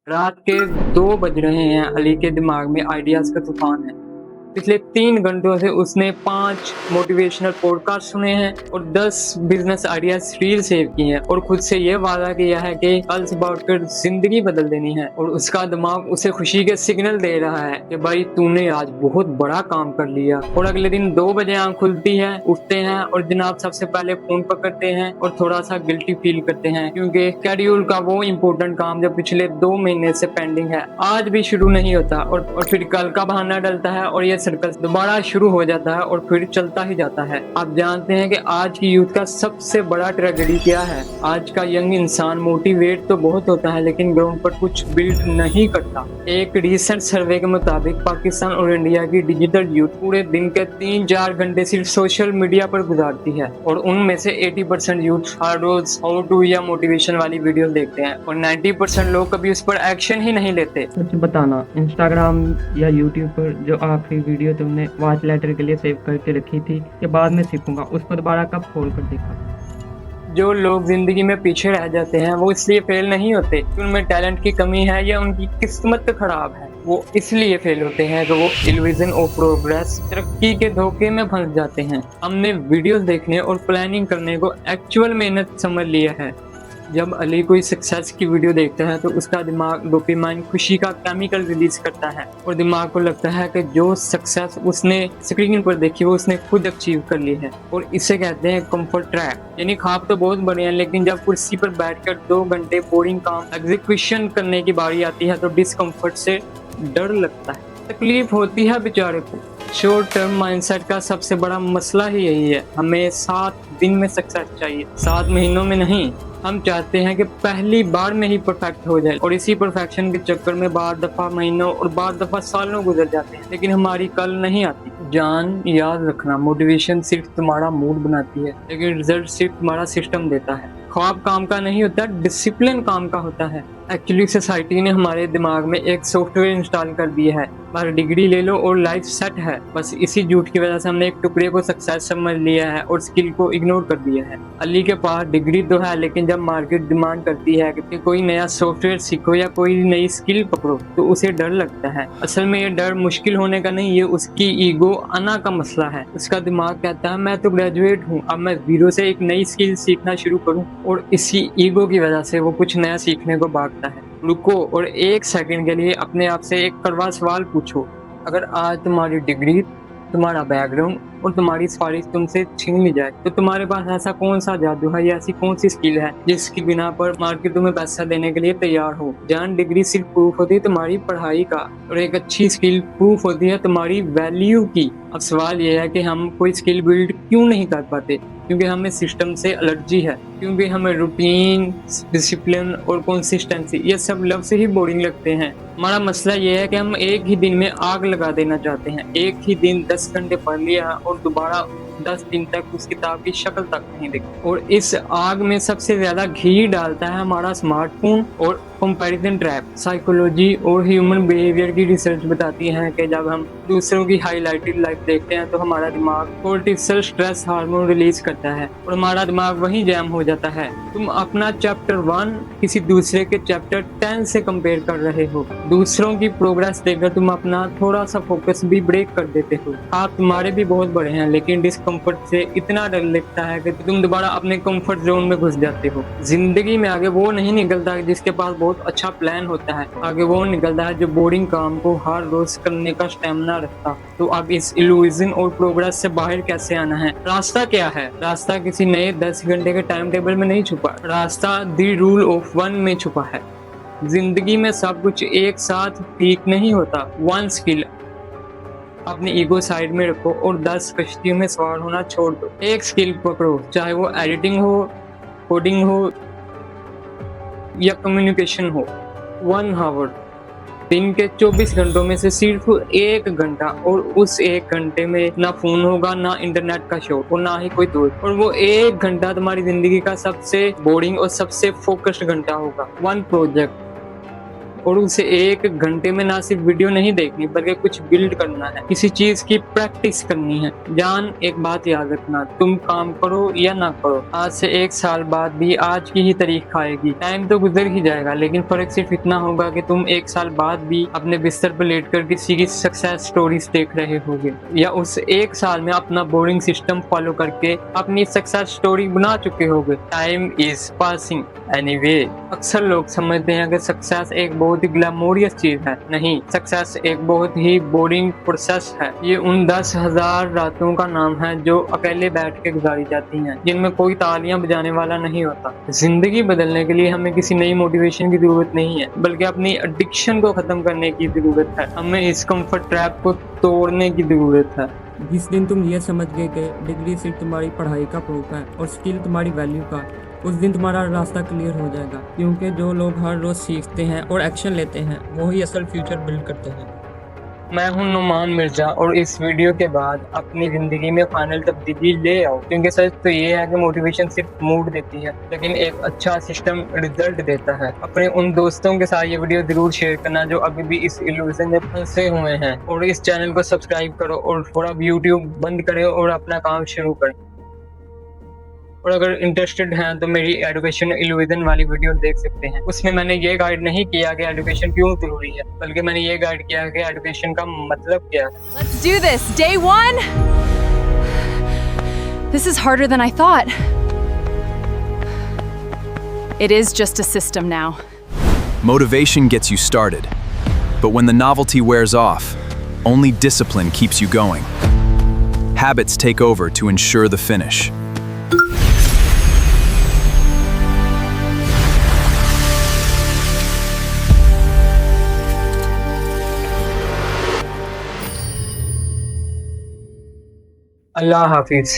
रात के 2 बज रहे हैं। अली के दिमाग में आइडियाज का तूफान है। पिछले 3 घंटों से उसने 5 मोटिवेशनल पॉडकास्ट सुने हैं और 10 बिजनेस आइडियाज रील सेव की हैं और खुद से ये वादा किया है कि कल सुबह उठकर जिंदगी बदल देनी है। और उसका दिमाग उसे खुशी के सिग्नल दे रहा है कि भाई तूने आज बहुत बड़ा काम कर लिया। और अगले दिन 2 बजे आंख खुलती है, उठते हैं और जनाब सबसे पहले फोन पकड़ते हैं और थोड़ा सा गिल्टी फील करते हैं क्योंकि शेड्यूल का वो इम्पोर्टेंट काम जो पिछले 2 महीने से पेंडिंग है आज भी शुरू नहीं होता। और फिर कल का बहाना डलता है और ये सर्कल दोबारा शुरू हो जाता है और फिर चलता ही जाता है। आप जानते हैं कि आज की यूथ का सबसे बड़ा ट्रेजेडी क्या है? आज का यंग इंसान मोटिवेट तो बहुत होता है लेकिन ग्राउंड पर कुछ बिल्ड नहीं करता। एक रिसेंट सर्वे के मुताबिक पाकिस्तान और इंडिया की डिजिटल यूथ पूरे दिन के 3-4 घंटे सिर्फ सोशल मीडिया पर गुजारती है और उनमें से 80% यूथ हर रोज हाउ टू या मोटिवेशन वाली वीडियो देखते हैं और 90% लोग कभी उस पर एक्शन ही नहीं लेते। सच बताना, इंस्टाग्राम या यूट्यूब पर जो आखिरी वीडियो तुमने वॉच लेटर के लिए सेव करके रखी थी कि बाद में सीखूंगा, उसको दोबारा कब खोल कर देखा? जो लोग जिंदगी में पीछे रह जाते हैं वो इसलिए फेल नहीं होते कि उनमें टैलेंट की कमी है या उनकी किस्मत खराब है। वो इसलिए फेल होते हैं कि वो इल्यूजन ऑफ प्रोग्रेस, तरक्की के धोखे में फंस जाते हैं। हमने वीडियोस देखने और प्लानिंग करने को एक्चुअल मेहनत समझ लिया है। जब अली कोई सक्सेस की वीडियो देखता है तो उसका दिमाग डोपामाइन, खुशी का केमिकल रिलीज करता है और दिमाग को लगता है कि जो सक्सेस उसने स्क्रीन पर देखी वो उसने खुद अचीव कर ली है। और इसे कहते हैं कंफर्ट ट्रैप। यानी ख्वाब तो बहुत बड़े हैं लेकिन जब कुर्सी पर बैठकर 2 घंटे बोरिंग काम एग्जीक्यूशन करने की बारी आती है तो डिस्कम्फर्ट से डर लगता है, तकलीफ होती है बेचारे को। शॉर्ट टर्म माइंडसेट का सबसे बड़ा मसला ही यही है। हमें 7 दिन में सक्सेस चाहिए, 7 महीनों में नहीं। हम चाहते हैं कि पहली बार में ही परफेक्ट हो जाए और इसी परफेक्शन के चक्कर में बार दफा महीनों और बार दफा सालों गुजर जाते हैं लेकिन हमारी कल नहीं आती। जान याद रखना, मोटिवेशन सिर्फ तुम्हारा मूड बनाती है लेकिन रिजल्ट सिर्फ तुम्हारा सिस्टम देता है। ख्वाब काम का नहीं होता, डिसिप्लिन काम का होता है। एक्चुअली सोसाइटी ने हमारे दिमाग में एक सॉफ्टवेयर इंस्टॉल कर दिया है, बस डिग्री ले लो और लाइफ सेट है। बस इसी झूठ की वजह से हमने एक टुकड़े को सक्सेस समझ लिया है और स्किल को इग्नोर कर दिया है। अली के पास डिग्री तो है लेकिन जब मार्केट डिमांड करती है कि कोई नया सॉफ्टवेयर सीखो या कोई नई स्किल पकड़ो तो उसे डर लगता है। असल में ये डर मुश्किल होने का नहीं, ये उसकी ईगो अना का मसला है। उसका दिमाग कहता है मैं तो ग्रेजुएट हूँ, अब मैं जीरो से एक नई स्किल सीखना शुरू करूँ। और इसी ईगो की वजह से वो कुछ नया सीखने को भागता है। रुको और 1 सेकंड के लिए अपने आप से एक कड़वा सवाल पूछो। अगर आज तुम्हारी डिग्री, तुम्हारा बैकग्राउंड और तुम्हारी सिफारिश तुमसे छीन ली जाए तो तुम्हारे पास ऐसा कौन सा जादू है या ऐसी कौन सी स्किल है जिसकी बिना पर मार्केट तुम्हें पैसा देने के लिए तैयार हो? जान, डिग्री सिर्फ प्रूफ होती है तुम्हारी पढ़ाई का और एक अच्छी स्किल प्रूफ होती है तुम्हारी वैल्यू की। अब सवाल यह है कि हम कोई स्किल बिल्ड क्यों नहीं कर पाते? क्योंकि हमें सिस्टम से एलर्जी है, क्योंकि हमें रूटीन, डिसिप्लिन और कंसिस्टेंसी ये सब लफ्ज़ से ही बोरिंग लगते हैं। हमारा मसला ये है कि हम एक ही दिन में आग लगा देना चाहते हैं। एक ही दिन 10 घंटे पढ़ लिया और दोबारा 10 दिन तक उस किताब की शक्ल तक नहीं देखी। और इस आग में सबसे ज्यादा घी डालता है हमारा स्मार्टफोन और कंपैरिजन ट्रैप। साइकोलॉजी और ह्यूमन बिहेवियर की रिसर्च बताती है कि जब हम दूसरों की हाईलाइटेड लाइफ देखते हैं तो हमारा दिमाग कोर्टिसोल स्ट्रेस हार्मोन रिलीज करता है और हमारा दिमाग वहीं जैम हो जाता है। तुम अपना चैप्टर 1 किसी दूसरे के चैप्टर 10 से कंपेयर कर रहे हो। दूसरों की प्रोग्रेस देखकर तुम अपना थोड़ा सा फोकस भी ब्रेक कर देते हो। आप तुम्हारे भी बहुत बड़े हैं लेकिन डिस्कम्फर्ट से इतना डर लगता है कि तुम दोबारा अपने कंफर्ट जोन में घुस जाते हो। जिंदगी में आगे वो नहीं निकलता जिसके पास बहुत अच्छा प्लान होता है, आगे वो निकलता है जो बोरिंग काम को हर रोज करने का स्टेमिना रखता। तो अब इस इल्यूजन और प्रोग्रेस से बाहर कैसे आना है? रास्ता क्या है? रास्ता किसी नए 10 घंटे के टाइम टेबल में नहीं छुपा, रास्ता द रूल ऑफ 1 में छुपा है। जिंदगी में सब कुछ एक साथ ठीक नहीं होता। 1 स्किल अपनी ईगो साइड में रखो और 10 कश्तियों में सवार होना छोड़ दो। एक स्किल पकड़ो, चाहे वो एडिटिंग हो, कोडिंग हो या कम्युनिकेशन हो। 1 आवर दिन के 24 घंटों में से सिर्फ 1 घंटा, और उस 1 घंटे में ना फोन होगा, ना इंटरनेट का शो और ना ही कोई दोस्त। और वो 1 घंटा तुम्हारी जिंदगी का सबसे बोरिंग और सबसे फोकस्ड घंटा होगा। 1 प्रोजेक्ट और उसे 1 घंटे में ना सिर्फ वीडियो नहीं देखनी बल्कि कुछ बिल्ड करना है, किसी चीज की प्रैक्टिस करनी है। जान, एक बात याद रखना, तुम काम करो या ना करो, आज से 1 साल बाद भी आज की ही तारीख खाएगी। टाइम तो गुजर ही जाएगा, लेकिन फर्क सिर्फ इतना होगा कि तुम 1 साल बाद भी अपने बिस्तर पर लेटकर किसी की सक्सेस स्टोरीज देख रहे होगे, या उस 1 साल में अपना बोरिंग सिस्टम फॉलो करके अपनी सक्सेस स्टोरी बना चुके होगे। Time is passing anyway. अक्सर लोग समझते हैं कि सक्सेस एक बहुत ही ग्लैमोरियस चीज है। नहीं, सक्सेस एक बहुत ही बोरिंग प्रोसेस है। ये उन 10,000 रातों का नाम है जो अकेले बैठ के गुजारी जाती हैं, जिनमें कोई तालियां बजाने वाला नहीं होता। जिंदगी बदलने के लिए हमें किसी नई मोटिवेशन की जरूरत नहीं है, बल्कि अपनी एडिक्शन को खत्म करने की जरूरत है। हमें इस कंफर्ट ट्रैप को तोड़ने की जरूरत है। जिस दिन तुम ये समझ गए कि डिग्री सिर्फ तुम्हारी पढ़ाई का प्रूफ है और स्किल तुम्हारी वैल्यू का, उस दिन तुम्हारा रास्ता क्लियर हो जाएगा। क्योंकि जो लोग हर रोज सीखते हैं और एक्शन लेते हैं, वही असल फ्यूचर बिल्ड करते हैं। मैं हूं नुमान मिर्जा, और इस वीडियो के बाद अपनी जिंदगी में फाइनल तब्दीली ले आओ। क्योंकि सच तो ये है कि मोटिवेशन सिर्फ मूड देती है, लेकिन एक अच्छा सिस्टम रिजल्ट देता है। अपने उन दोस्तों के साथ ये वीडियो जरूर शेयर करना जो अभी भी इस इल्यूजन में फंसे हुए हैं, और इस चैनल को सब्सक्राइब करो और थोड़ा यूट्यूब बंद करो और अपना काम शुरू करें। और अगर इंटरेस्टेड हैं तो मेरी एजुकेशन इल्यूजन वाली वीडियो देख सकते हैं। उसमें मैंने ये गाइड नहीं किया कि एजुकेशन क्यों जरूरी है, बल्कि मैंने ये गाइड किया कि एजुकेशन का मतलब क्या है। Let's do this. Day 1. This is harder than I thought. It is just a system now. Motivation gets you started, but when the novelty wears off, only discipline keeps you going. Habits take over to ensure the finish. Allah Hafiz.